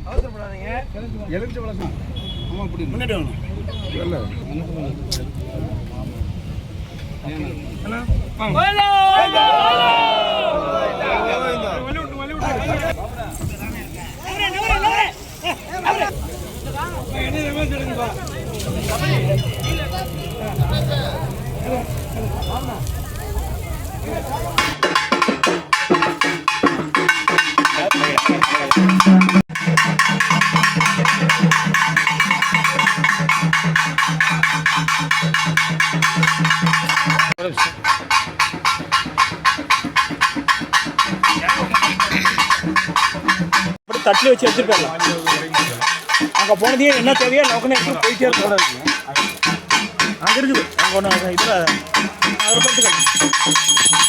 அவசரப்படாதீங்க. எலுமிச்சை பழம் ஆமா இப்படி முன்னாடி வாங்க. இல்ல ஹலோ தட்டில் வச்சு எடுத்துட்டு அங்கே போனதே என்ன தேவையோ நோக்கணும் எடுத்து போயிட்டே இருக்க அங்கே இருக்குது அங்கே ஒன்று இதில் அதில் பார்த்துக்கலாம்.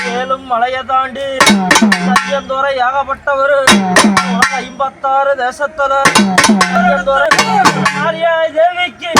மேலும் மலையை தாண்டி சத்தியந்தோரை ஆகப்பட்டவர் 56 தேசத்துல சத்தியந்தோரை தேவிக்கு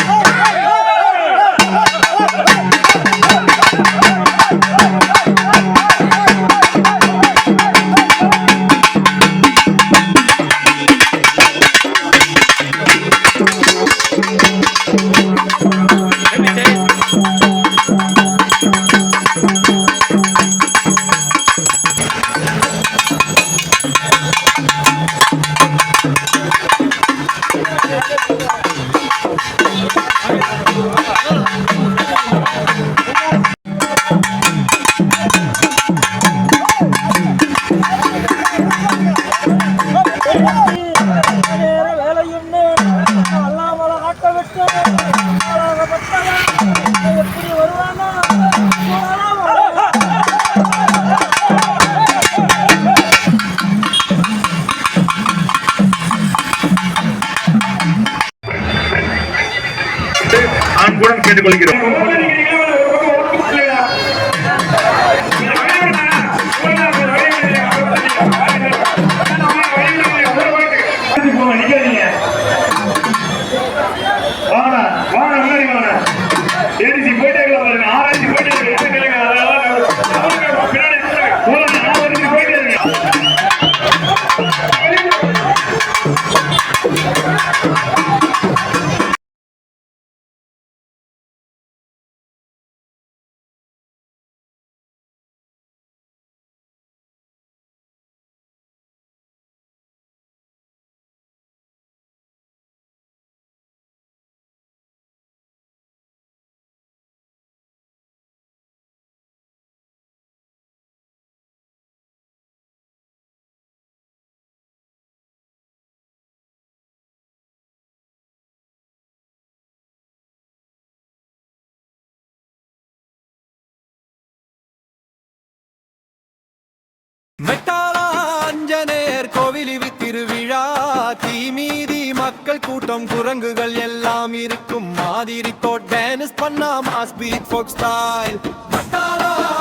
கூட்டம் குரங்குகள் எல்லாம் இருக்கும் மாதிரி தோட் டான்ஸ் பண்ணா mass beat folk style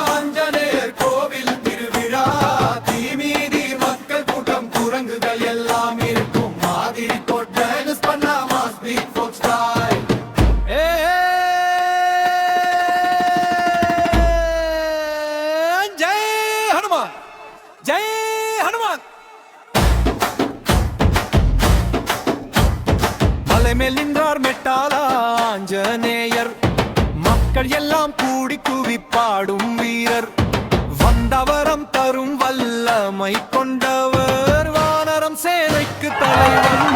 Anjaneyar கோவில் திருவிழா தீமீதி மக்கள் கூட்டம் குரங்குகள் எல்லாம் இருக்கும் மாதிரி தோட் டான்ஸ் பண்ணா மாஸ் பீட் ஃபோக் ஸ்டைல் ஜெய் ஹனுமான் ஜெய் ஹனுமான் மேல் நின்றார் மெட்டாலா ஆஞ்சநேயர் மக்கள் எல்லாம் கூடி குவி பாடும் வீரர் வந்தவரம் தரும் வல்லமை கொண்டவர் வானரம் சேனைக்கு தலைவன்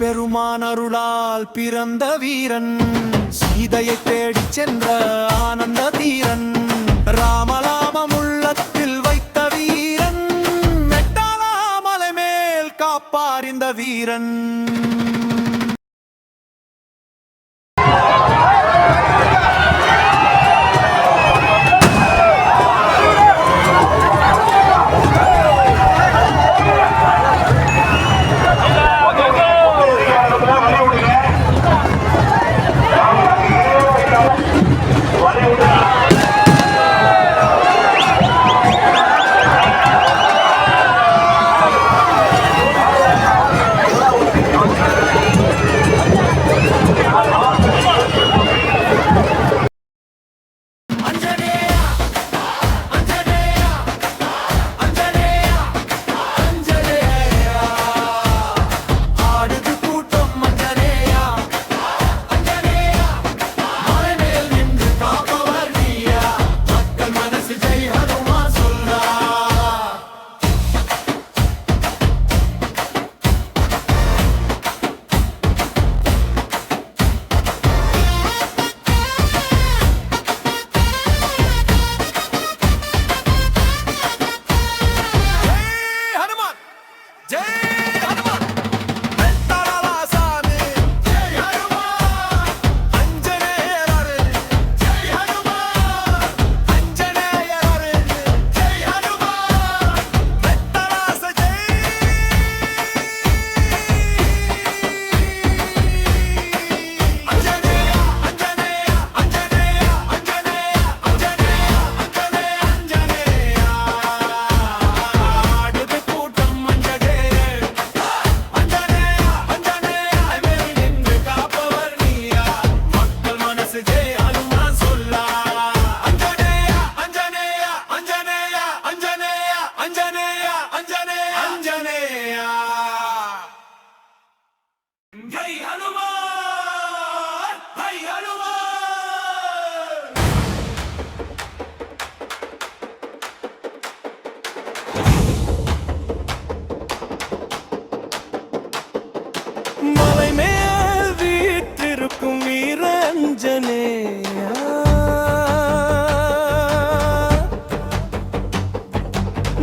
பெருமான் அருளால் பிறந்த வீரன் சீதையை தேடிச் சென்ற ஆனந்த தீரன் ராமலாமம் உள்ளத்தில் வைத்த வீரன் மெட்டாலாமலை மேல் காப்பார் இந்த வீரன்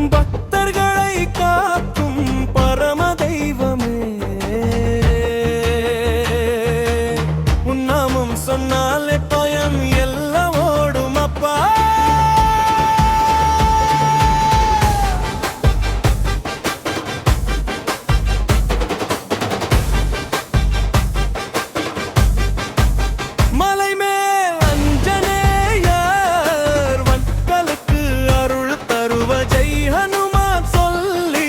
பக்தர்களை காக்கும் பரம தெய்வமே உன் நாமம் சொன்னாலே பயம் எல்லாம் ஓடும் அப்பா மலை மேல் அஞ்சனேயர் மக்களுக்கு அருள் தருவ ஜெய் ஹனுமான் சொல்லி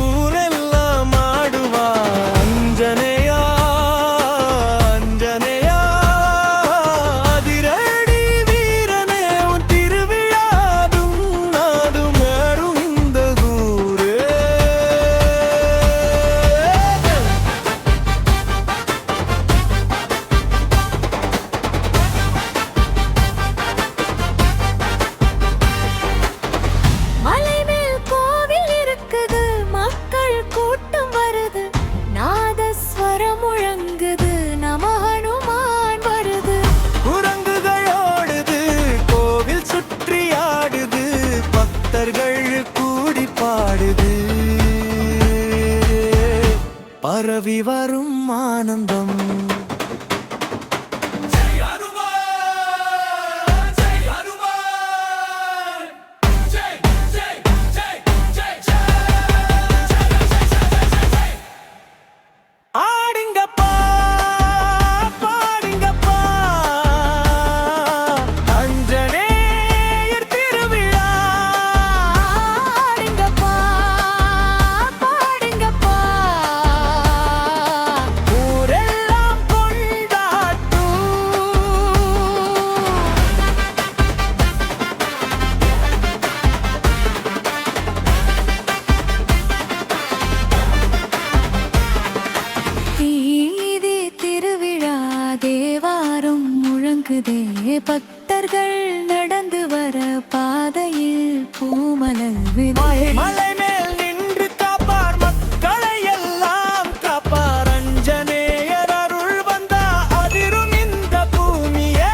ஊரெல்லாம் ஆடுவா அஞ்சனேயா அஞ்சனேயா அதிரடி வீரனே உன் திருவிழாதும் நாதும் ஏறும் இந்த ஊரே மலை மேல் கோவில் இருக்குது மக்கள் கூட்டம் வருது நாதஸ்வரம் முழங்குது நம ஹனுமான் வருது குரங்குகள் ஓடுது கோவில் சுற்றி ஆடுது பக்தர்கள் கூடி பாடுது பரவி வரும் ஆனந்தம் ஆடிங்கப்பா பாடிங்கப்பா அஞ்சனேயர் திருவிழா ஆடுங்கப்பா பாடுங்கப்பா ஊரெல்லாம் கொண்டாட்டும் வீதி திருவிழா தேவாரம் முழங்குதே பக்தர்கள் நடந்து வர பாதையில் பூமலர் விதை மலை மேல் நின்று காப்பார் மக்களை எல்லாம் காப்பார் அஞ்சனேயர் அருள் வந்தா அதிரும் இந்த பூமியே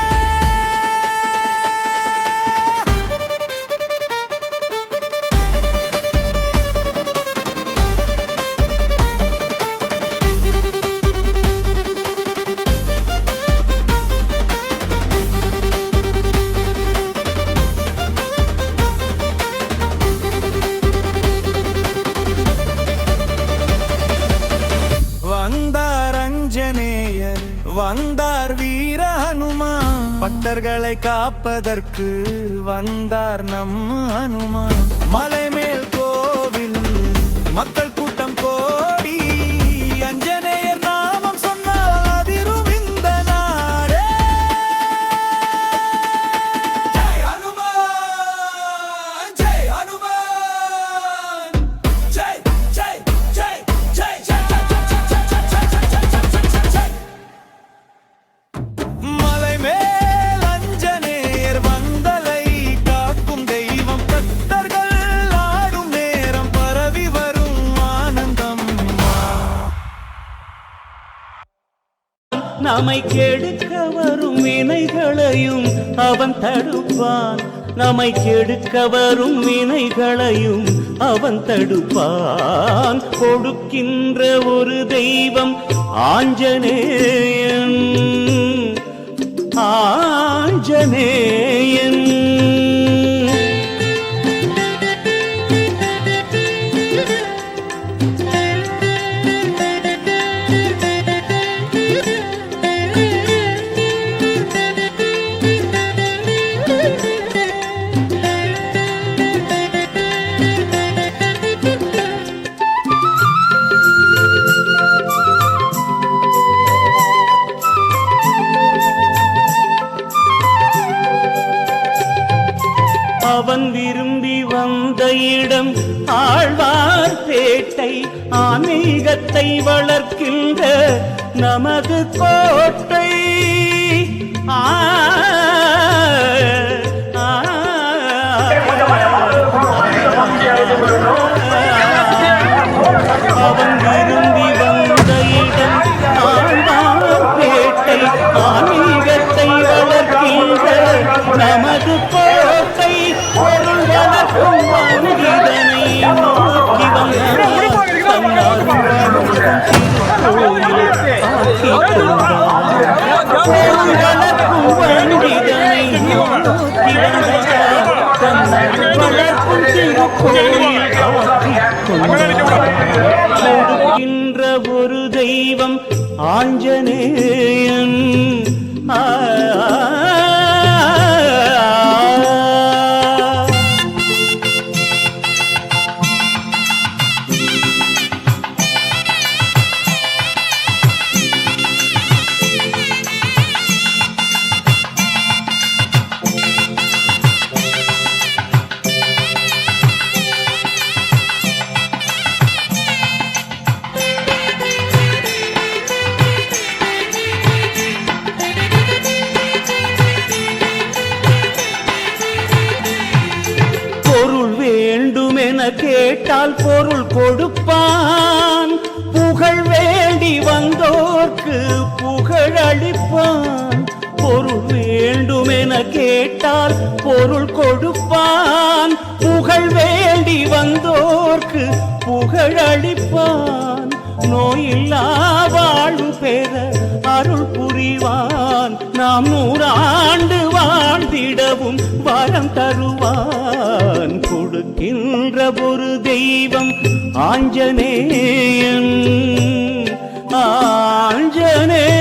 வந்தார் அஞ்சனேயர் வந்தார் வீர ஹனுமான் பக்தர்களை காப்பதற்கு வந்தார் நம் ஹனுமான் மலை மேல் கோவில் மக்கள் கூட்டம் கோடி அஞ்சனேயர் நாமம் சொன்னால் அதிரும் இந்த நாடே ஜெய் ஹனுமான் ஜெய் ஹனுமான் ஜெய் ஜெய் ஜெய் ஜெய் ஜெய் மலை மேல் அஞ்சனேயர் வந்தலை காக்கும் தெய்வம் பக்தர்கள் ஆடும் நேரம் பரவி வரும் ஆனந்தம் நம்மை கெடுக்க வரும் வினைகளையும் அவன் தடுப்பான் நம்மை கெடுக்க வரும் வினைகளையும் அவன் தடுப்பான் கொடுக்கின்ற ஒரு தெய்வம் ஆஞ்சநேயன் ஆஞ்சநேயன் அவன் விரும்பி வந்த இடம் ஆழ்வார்பேட்டை ஆன்மீகத்தை வளர்க்கின்ற நமது கோட்டை அவன் விரும்பி வந்த இடம் ஆழ்வார்பேட்டை ஆன்மீகத்தை வளர்க்கின்ற நமது கோட்டை ஒரு வளர்க்கும் மனிதனை கோயில் கொடுக்கின்ற ஒரு தெய்வம் ஆஞ்சநேயன். கேட்டால் பொருள் கொடுப்பான், புகழ் வேண்டி வந்தோர்க்கு புகழ் அளிப்பான். பொருள் வேண்டுமென கேட்டால் பொருள் கொடுப்பான், புகழ் வேண்டி வந்தோர்க்கு புகழ் அளிப்பான். நோயில்லா வாழ்வு பெற அருள் புரிவான், நாம் 100 ஆண்டு வாழ்ந்திடவும் வரம் தருவான். கொடுக்கின்ற ஒரு தெய்வம் ஆஞ்சநேயன், ஆஞ்சநேயன்.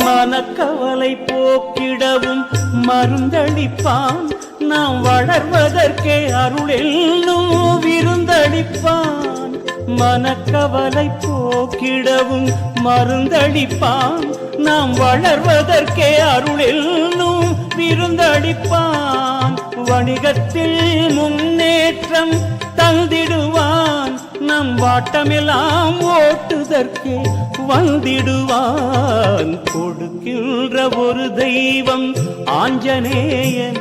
மனக்கவலை போக்கிடவும் மருந்தளிப்பான், நாம் வளர்வதற்கே அருளென்னும் விருந்தளிப்பான். மனக்கவலை போக்கிடவும் மருந்தளிப்பான், நாம் வளர்வதற்கே அருளென்னும் விருந்தளிப்பான். வணிகத்தில் முன்னேற்றம் தந்திடுவான், நம் வாட்டமெல்லாம் ஓட்டுதற்கே வந்திடுவான். கொடுக்கின்ற ஒரு தெய்வம் ஆஞ்சநேயன்,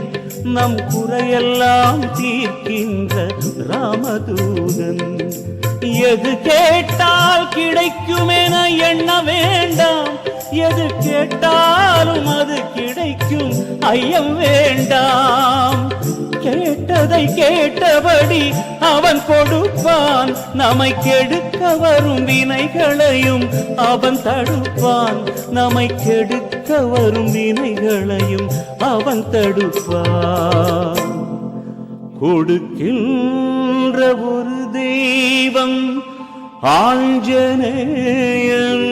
நம் குறையெல்லாம் தீர்க்கின்ற ராமதூதன். எது கேட்டால் கிடைக்குமென எண்ண வேண்டாம், எது கேட்டாலும் அது கிடைக்கும் ஐயம் வேண்டாம். கேட்டதை கேட்டபடி அவன் கொடுப்பான், நம்மை கெடுக்க வரும் வினைகளையும் அவன் தடுப்பான். நம்மை கெடுக்க வரும் வினைகளையும் அவன் தடுப்பான். கொடுக்கின்ற ஒரு தெய்வம் ஆஞ்சநேயன்,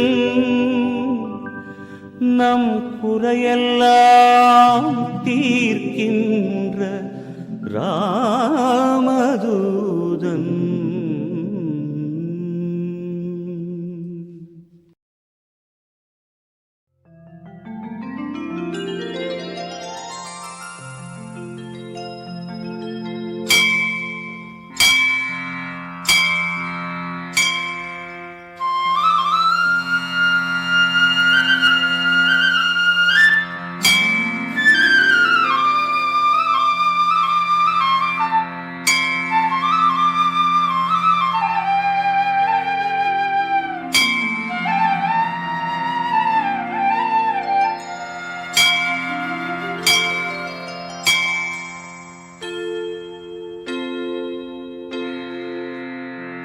நம் குறையெல்லாம் தீர்க்கின்ற ராமதூதன்.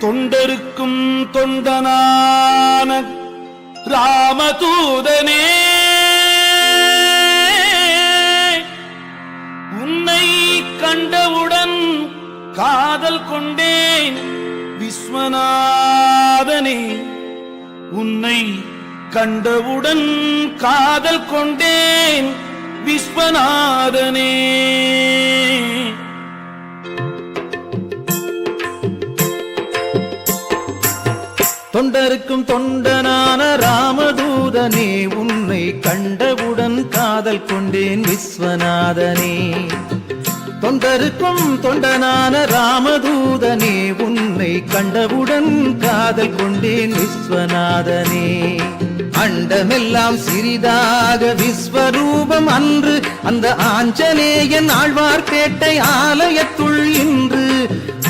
தொண்டருக்கும் தொண்டனான ராமதூதனே, உன்னை கண்டவுடன் காதல் கொண்டேன் விஸ்வநாதனே. உன்னை கண்டவுடன் காதல் கொண்டேன் விஸ்வநாதனே. தொண்டருக்கும் தொண்டனான ராமதூதனே, உன்னை கண்டவுடன் காதல் கொண்டேன் விஸ்வநாதனே. தொண்டருக்கும் தொண்டனான ராமதூதனே, உன்னை கண்டவுடன் காதல் கொண்டேன் விஸ்வநாதனே. அண்டமெல்லாம் சிறிதாக விஸ்வரூபம் அன்று அந்த ஆஞ்சநேயன் ஆழ்வார்பேட்டை ஆலயத்துள் இன்று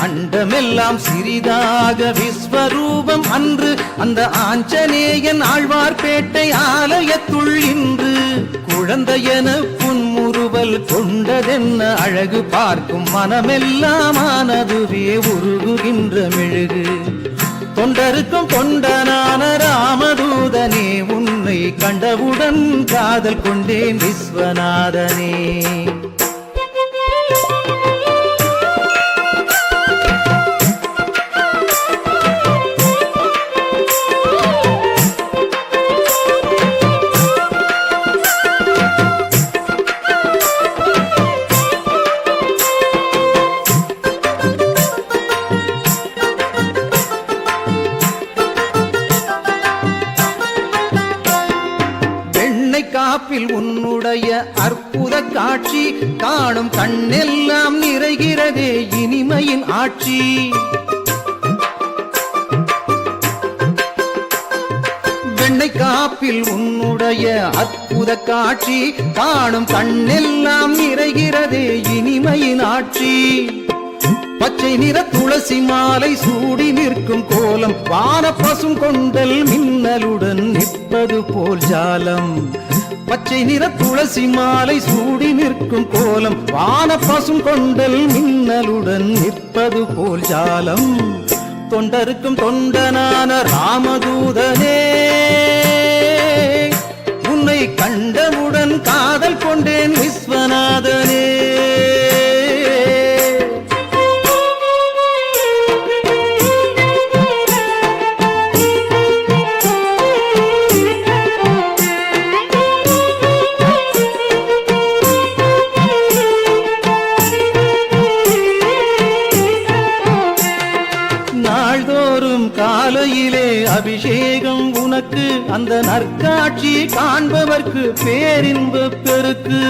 அண்டமெல்லாம் சிறிதாக விஸ்வரூபம் அன்று அந்த ஆஞ்சநேயன் ஆழ்வார்பேட்டை ஆலயத்துள் இன்று குழந்தையென புன்முறுவல் கொண்டதென்ன அழகு பார்க்கும் மனமெல்லாம் ஆனதுவே உருகுகின்ற மெழுகு தொண்டருக்கும் தொண்டனான ராமதூதனே உன்னை கண்டவுடன் காதல் கொண்டேன் விஸ்வநாதனே காப்பில் உன்னுடைய அற்புத காட்சி காணும் கண்ணெல்லாம் நிறைகிறதே இனிமையின் ஆட்சி வெண்ணை காப்பில் உன்னுடைய அற்புத காட்சி காணும் கண்ணெல்லாம் நிறைகிறதே இனிமையின் ஆட்சி பச்சை நிற துளசி மாலை சூடி நிற்கும் கோலம் வான பசும் கொண்டல் மின்னலுடன் நிற்பது போல் ஜாலம் பச்சை நிற துளசி மாலை சூடி நிற்கும் கோலம் வான பசும் கொண்டல் மின்னலுடன் நிற்பது போல் ஜாலம் தொண்டருக்கும் தொண்டனான ராமதூதனே உன்னை கண்டவுடன் காதல் கொண்டேன் விஸ்வநாதனே காலையிலே அபிஷேகம் உனக்கு அந்த நற்காட்சி காண்பவர்க்கு பேரின்ப பெருக்கு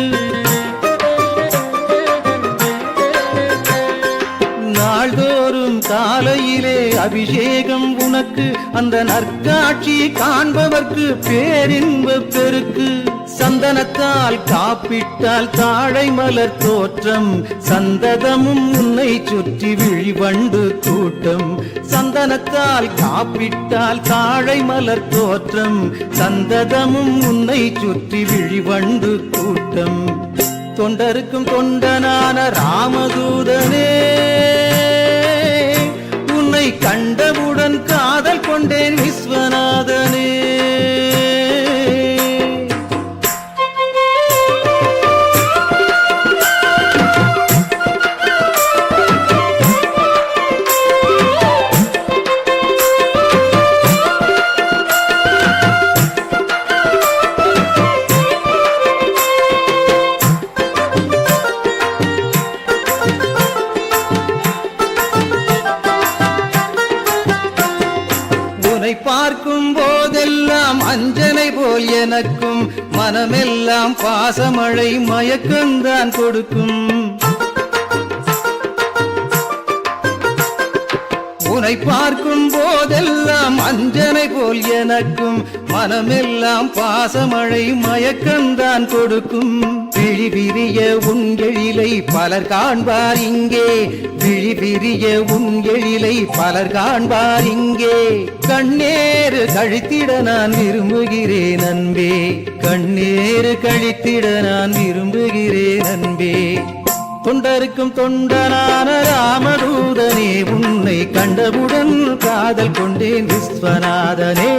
நாள்தோறும் காலையிலே அபிஷேகம் உனக்கு அந்த நற்காட்சி காண்பவர்க்கு பேரின்ப பெருக்கு சந்தனத்தால் காப்பிட்டால் தாழை மலர் தோற்றம் சந்ததமும் உன்னை சுற்றி விழிவண்டு கூட்டம் சந்தனத்தால் காப்பிட்டால் தாழை மலர் தோற்றம் சந்ததமும் உன்னை சுற்றி விழிவண்டு கூட்டம் தொண்டருக்கும் தொண்டனான ராமதூதனே உன்னை கண்டவுடன் காதல் கொண்டேன் விஸ்வநாதனே பார்க்கும் போதெல்லாம் அஞ்சனை போல் எனக்கும் மனமெல்லாம் பாசமழை மயக்கந்தான் கொடுக்கும் உன்னை பார்க்கும் போதெல்லாம் அஞ்சனை போல் எனக்கும் மனமெல்லாம் பாசமழை மயக்கந்தான் கொடுக்கும் விழி விரிய உங்கெழிலை பலர் காண்பார் இங்கே விழி விரிய உங்கெழிலை பலர் காண்பார் இங்கே கண்ணேறு கழித்திட நான் விரும்புகிறேன் அன்பே கண்ணேறு கழித்திட நான் விரும்புகிறேன் அன்பே தொண்டருக்கும் தொண்டனான ராமதூதனே உன்னை கண்டவுடன் காதல் கொண்டேன் விஸ்வநாதனே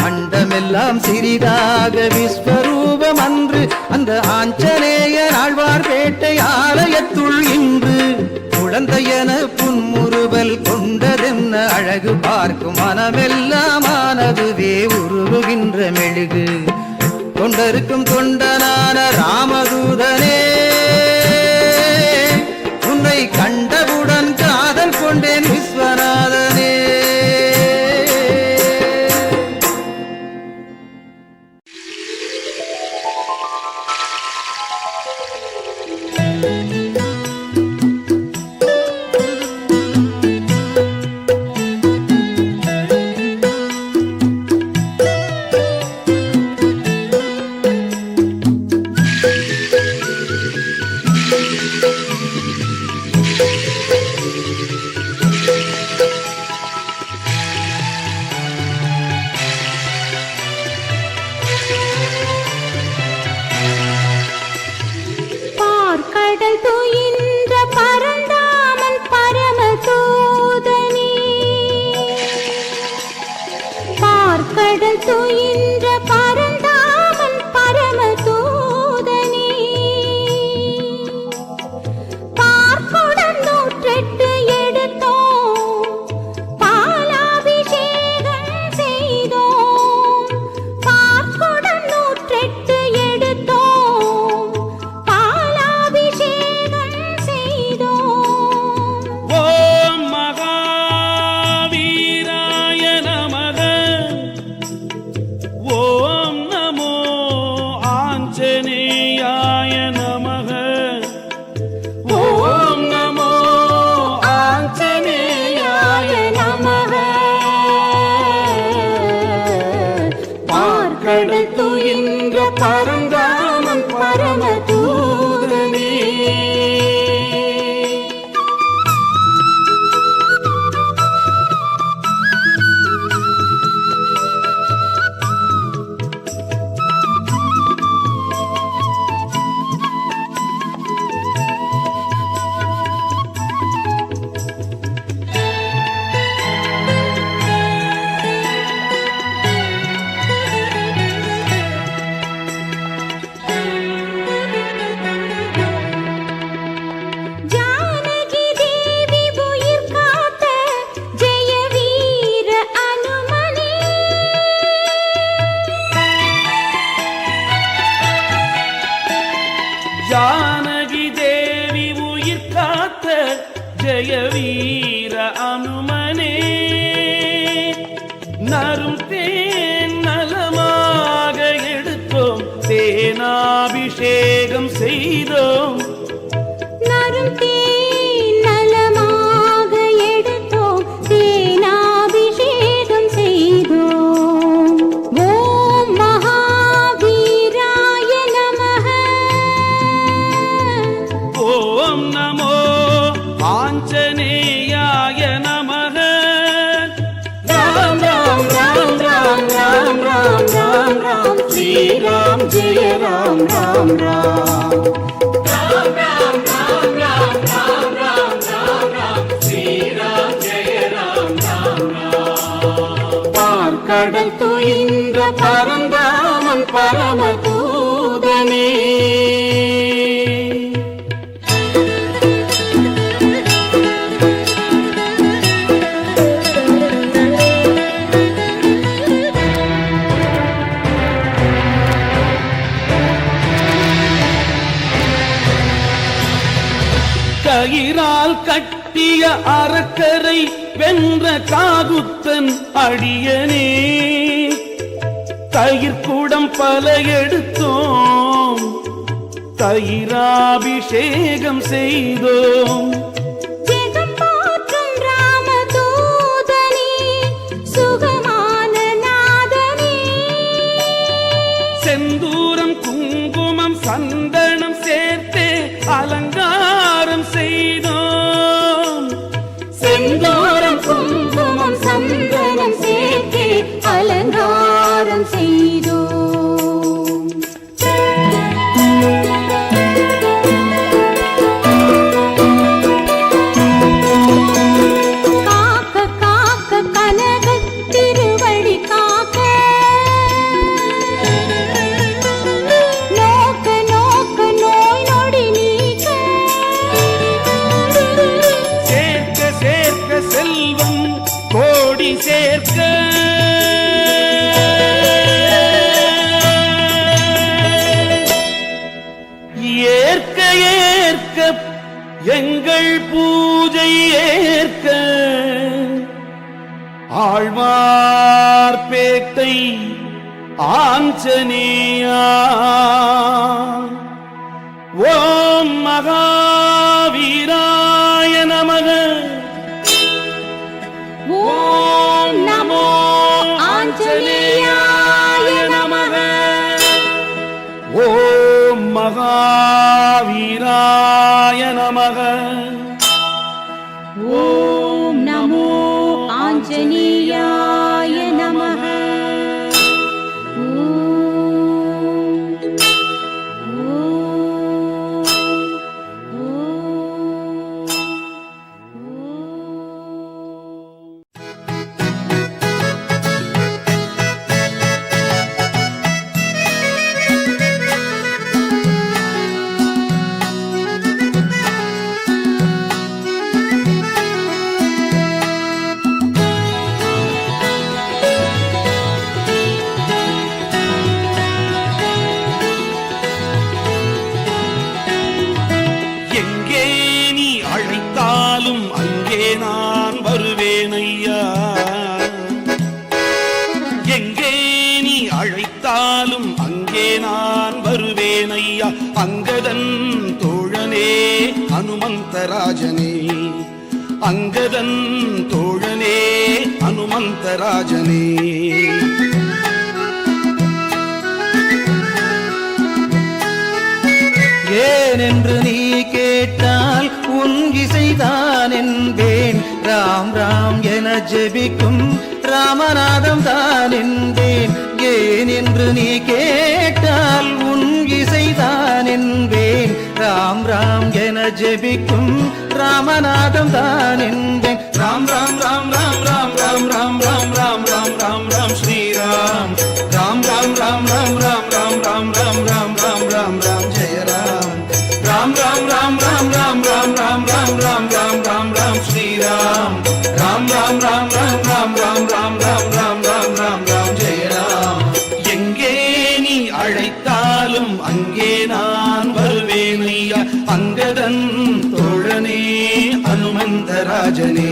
அண்டமெல்லாம் சிறிதாக விஸ்வரூபம் அன்று அந்த ஆஞ்சநேயர் ஆழ்வார்பேட்டை ஆலயத்துள் இன்று குழந்தையென புன்முறுவல் கொண்டதென்ன அழகு பார்க்கும் மனமெல்லாம் ஆனதுவே உருகுகின்ற மெழுகு தொண்டருக்கும் தொண்டனான ராமதூதனே உன்னை கண்டவுடன் காதல் கொண்டேன் விஸ்வநாதனே துயின்ற பரந்தாமன் பரமதூதனே பார்க்குடன் 108 எடுத்தோம் பாலாபிஷேகம் செய்தோம் பார்க்குடன் 108 எடுத்தோம் பாலாபிஷேகம் செய்தோம் ஓம் மகாவீராய நமக ஓம் நமோ ஆஞ்சநேயாய நமக ஓம் நமோ ஆஞ்சநேயாய நமக பார்க்கடல் துயின்ற பரந்தாமன் பரமதூதனே ஜானகி தேவி உயிர் காத்த ஜெய வீர அனுமனே ஜானகி தேவி உயிர் காத்த ஜெய வீர அனுமனே நரும் தேன் நலமாக எடுத்தோம் தேனாபிஷேகம் செய்தோம் நரும் தேன் நலமாக எடுத்தோம் தேனாபிஷேகம் செய்தோம் ஓம் மகாவீராய நமக ஓம் நமோ ஆஞ்சநேயாய நமக ராம் ராம் ராம் ராம் ராம் ராம் ராம் ராம் ஸ்ரீராம் ஜெய ராம் ராம் ராம் பார்க்கடல் துயின்ற பரந்தாமன் பரமதூதனே கயிறால் கட்டிய அரக்கரை வென்ற காகுத்தன் அடியனே தயிர்குடம் பல எடுத்தோம் தயிராபிஷேகம் செய்தோம் ஜெகம் போற்றும் ராமதூதனே சுகமான நாதனே செந்தூரம் குங்குமம் சந்தனம் சேர்த்தே அலங்காரம் செய்தோம் செந்தூரம் குங்குமம் சந்தனம் சேர்த்தே அலங்காரம் செய்தோம் காக்க காக்க கனகத் திருவடி காக்க நோக்க நோக்க நோய் நொடி நீக்க சேர்க்க சேர்க்க செல்வம் கோடி சேர்க்க ஏற்க ஏற்க எங்கள் பூஜை ஏற்க ஆழ்வார்பேட்டை ஆஞ்சநேயா ஓம் மகாவீராய நமக ஓம் நமோ ஆஞ்சநேயாய நமக ஓம் மகாவீராய நமக ஓம் நமோ ஆஞ்சநேயாய நமக அங்கதன் தோழனே அனுமந்தராஜனே அங்கதன் தோழனே அனுமந்தராஜனே ஏனென்று நீ கேட்டால் உன் இசைதான் என்பேன் ராம் ராம் என ஜெபிக்கும் ராமநாதம் தான் என்பேன் ஏனென்று நீ கேட்டால் உன் இசைதான் என்பேன் ராம் ராம் என ஜெபிக்கும் ராமநாதம் தான் என்பேன் ராம் ராம் ராம் ராம் ராம் ராம் ராம் ராம் ராம் ராம் ராம் ராம் ஸ்ரீராம் ராம் ராம் ராம் ராம் ராம் ராம் ராம் ராம் ராம் ராம் ராம் ராம் ஜெய ராம் ராம் ராம் ராம் ராம் ராம் ராம் ராம் ராம் ராம் ராம் ராம் ராம் ஸ்ரீராம் ராம் ராம் ராம் ராம் ராம் ராம் ராம் ராம் ராம் ராம் ராம் ராம் ஜெய ராம் எங்கே நீ அழைத்தாலும் அங்கே நான் வருவேன் ஐயா அங்கதன் தோழனே அனுமந்தராஜனே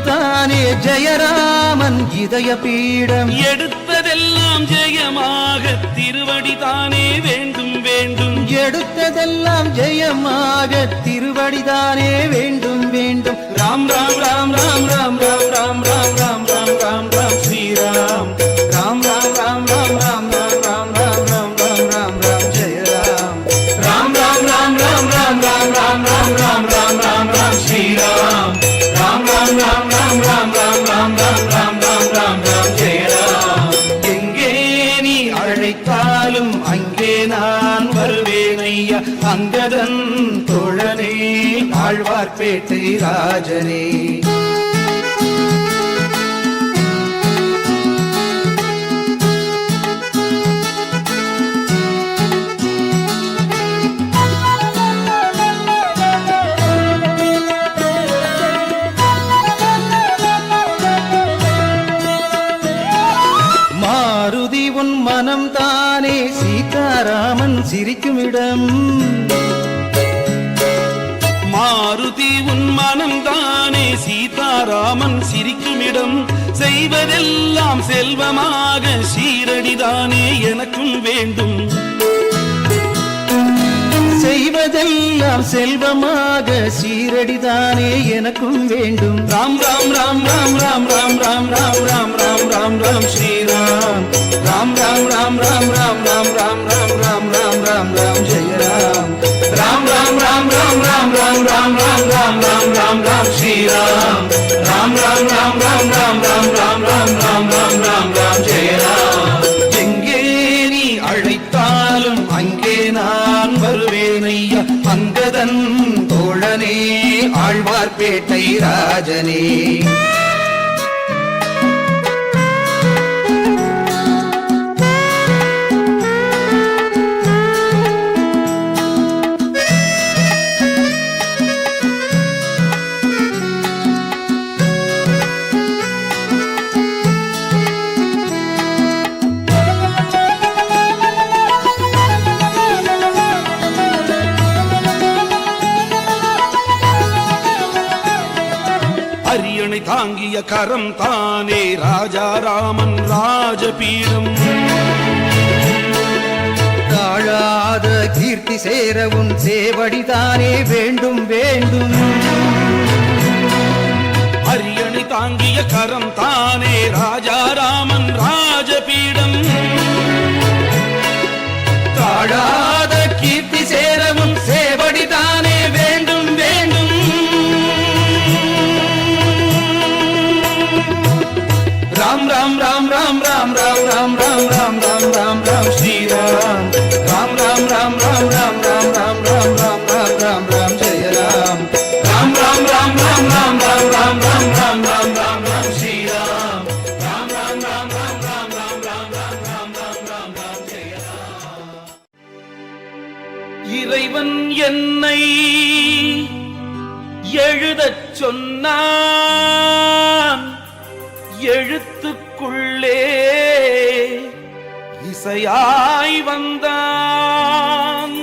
தானே ஜெயராமன் இதய பீடம் எடுத்ததெல்லாம் ஜெயமாக திருவடி தானே வேண்டும் வேண்டும் எடுத்ததெல்லாம் ஜெயமாக திருவடி தானே வேண்டும் வேண்டும் ராம் ராம் ராம் ராம் ராம் ராம் ராம் ராம் ராம் ராம் ராம் ராம் ஸ்ரீராம் ராம் ராம் ராம் ராம் ராம் ராம் ராம் ராம் ராம் ராம் ராம் ராம் ஜெய ராம் ராம் ராம் ராம் ராம் ராம் ராம் ராம் ராம் ராம் ராம் ராம் ராம் ஸ்ரீராம் ராம் ராம் ராம் ராம் ராம் ராம் ராம் ராம் ராம் ராம் ராம் ராம் ஜெய ராம் எங்கே நீ அழைத்தாலும் அங்கே நான் வருவேன் ஐயா அங்கதன் தோழனே ஆழ்வார்பேட்டை ராஜனே மனம் தானே சீதாராமன் சிரிக்கும் இடம் மாருதி உன் மனம் தானே சீதாராமன் சிரிக்கும் இடம் செய்வதெல்லாம் செல்வமாக சீரடிதானே எனக்கும் வேண்டும் செய்வதெல்லாம் செல்வமாக சீரடிதானே எனக்கும் வேண்டும் ராம் ராம் ராம் ராம் ராம் ராம் ராம் ராம் ராம் ராம் ராம் ராம் ஸ்ரீராம் ராம் ராம் ராம் ராம் ராம் ராம் ராம் ராம் ராம் ராம் ராம் ராம் ஜெய ராம் ராம் ராம் ராம் ராம் ராம் ராம் ராம் ராம் ராம் ராம் ராம் ராம் ஸ்ரீராம் ராம் ராம் ராம் ராம் ராம் ராம் ராம் ராம் ராம் ராம் ராம் ராம் ஜெய ராம் எங்கே நீ அழைத்தாலும் அங்கே நான் வருவேன் ஐயா அங்கதன் தோழனே ஆழ்வார்பேட்டை ராஜனே அரியணை தாங்கிய கரம் தானே ராஜாராமன் ராஜபீடம் தாழாத கீர்த்தி சேரவும் சேவடிதானே வேண்டும் வேண்டும் அரியணை தாங்கிய கரம் தானே ராஜாராமன் ராஜபீடம் தாழாத கீர்த்தி சேரவும் சேவடிதானே வேண்டும் வேண்டும் ராம் ராம் ராம் ராம் ராம் ராம் ராம் ராம் ராம் ராம் ராம் ராம் ஸ்ரீராம் ராம் ராம் ராம் ராம் ராம் ராம் ராம் ராம் ராம் ராம் ராம் ராம் ஜெய ராம் இறைவன் என்னை எழுதச் சொன்னான் எழுத்துக்குள்ளே இசையாய் வந்தான்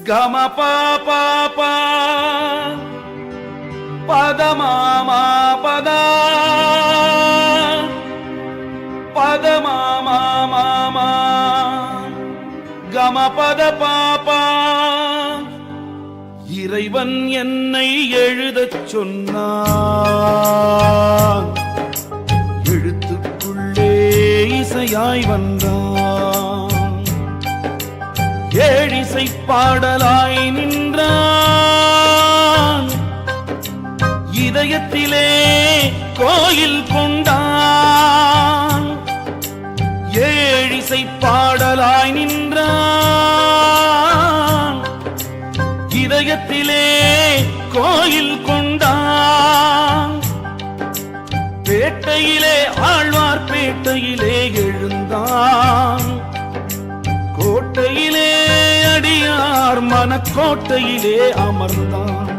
கம பாபா பதமாமா பதா பதமாமா கம பத பாபா இறைவன் என்னை எழுதச் சொன்னான் எழுத்துக்குள்ளே இசையாய் வந்தான் ஏழிசை பாடலாய் நின்றான் இதயத்திலே கோயில் கொண்டான் ஏழிசை பாடலாய் நின்றான் இதயத்திலே கோயில் கொண்டான் பேட்டையிலே ஆழ்வார் பேட்டையிலே எழுந்தான் கோட்டையிலே அடியார் மனக்கோட்டையிலே அமர்ந்தான்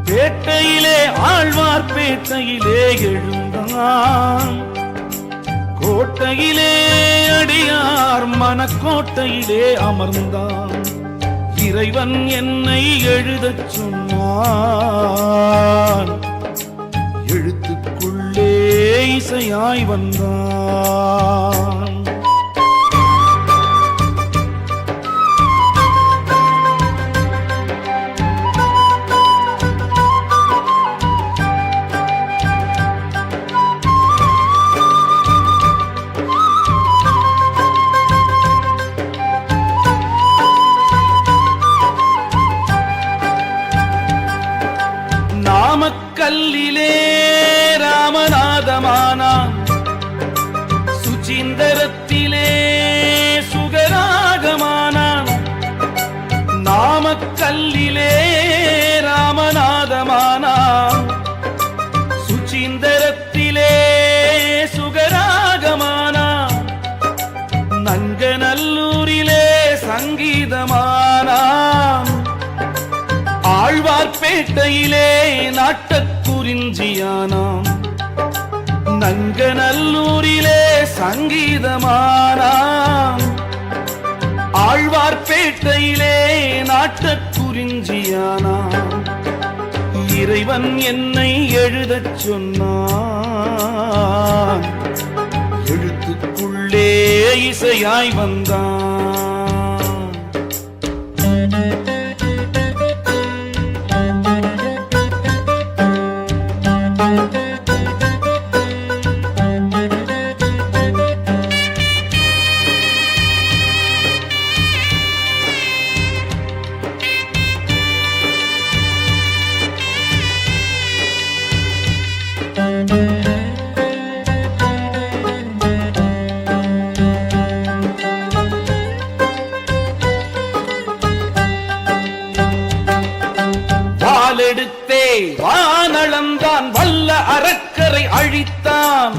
பேட்டையிலே ஆழ்வார் பேட்டையிலே எழுந்தான் கோட்டையிலே அடியார் மனக்கோட்டையிலே அமர்ந்தான் இறைவன் என்னை எழுதச் சொன்னான் எழுத்துக்குள்ளே இசையாய் வந்தான் நாமக்கல்லிலே ராமநாதமானான் சுசீந்தரத்திலே சுகராகமானான் நாமக்கல்லிலே ராமநாதமானான் சுசீந்தரத்திலே சுகராகமானான் நங்கநல்லூரிலே சங்கீதமானான் ஆழ்வார்பேட்டையிலே நாட்டக்குறிஞ்சியானாம் நங்கநல்லூரிலே சங்கீதமானாம் ஆழ்வார்பேட்டையிலே நாட்டக்குறிஞ்சியானாம் இறைவன் என்னை எழுதச் சொன்னான் எழுத்துக்குள்ளே இசையாய் வந்தான் வாளெடுத்தே வானளந்தான் வல்ல அரக்கரை அழித்தான்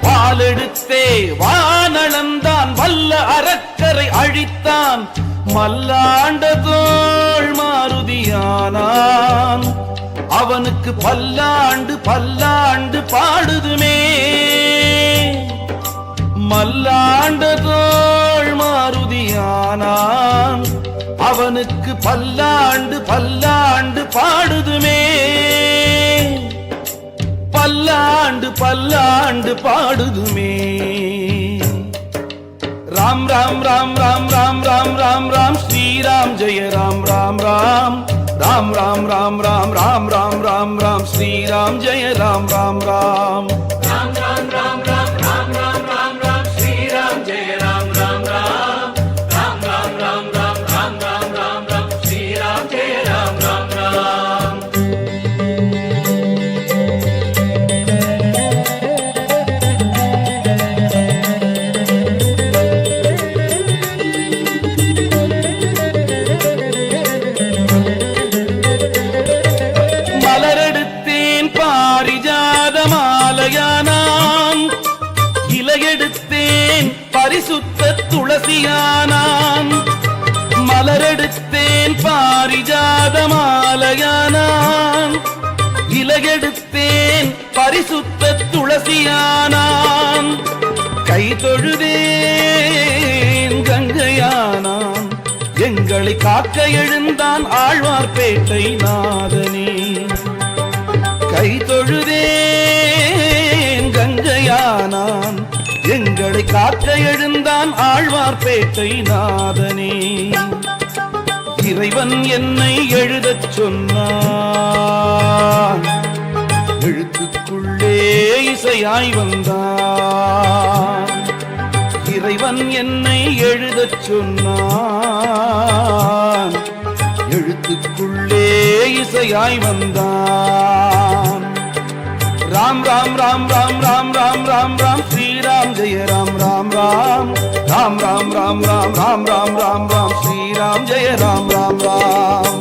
வாளெடுத்தே வானளந்தான் வல்ல அரக்கரை அழித்தான் மல்லாண்டதோள் மாருதியானான் அவனுக்கு பல்லாண்டு பல்லாண்டு பாடுதுமே மல்லாண்டதோள் மாருதியானான் அவனுக்கு பல்லாண்டு பல்லாண்டு பாடுதுமே பல்லாண்டு பல்லாண்டு பாடுதுமே ராம் ராம் ராம் ராம் ராம் ராம் ராம் ராம் ஸ்ரீராம் ஜெய ராம் ராம் ராம் ராம் ராம் ராம் ராம் ராம் ராம் ராம் ராம் ஸ்ரீராம் ஜெய ராம் ராம் ராம் ராம் ராம் ராம் ராம் ராம் ராம் ராம் ராம் ஸ்ரீராம் ஜெய ராம் ராம் ராம் ராம் ராம் ராம் ராம் ராம் ராம் ராம் ராம் ஸ்ரீராம் ஜெய ராம் ராம் ராம் மலரெடுத்தேன் பாரிஜாத மாலை பரிசுத்த துளசியானான் மலரெடுத்தேன் பாரிஜாத மாலையானான் இலகெடுத்தேன் பரிசுத்த துளசியானான் கை தொழுதேன் கங்கையானான் எங்களை காக்க எழுந்தான் ஆழ்வார்பேட்டை நாதனே கை தொழுதேன் கங்கையானான் எங்களை காக்க எழுந்தான் ஆழ்வார்பேட்டை நாதனே இறைவன் என்னை எழுதச் சொன்னான் எழுத்துக்குள்ளே இசையாய் வந்தான் இறைவன் என்னை எழுதச் சொன்னான் எழுத்துக்குள்ளே இசையாய் வந்தான் ராம் ராம் ராம் ராம் ராம் ராம் ராம் ராம் ஸ்ரீராம் ஜெய ராம் ராம் ராம் ராம் ராம் ராம் ராம் ராம் ராம் ராம் ராம் ஸ்ரீராம் ஜெய ராம் ராம் ராம்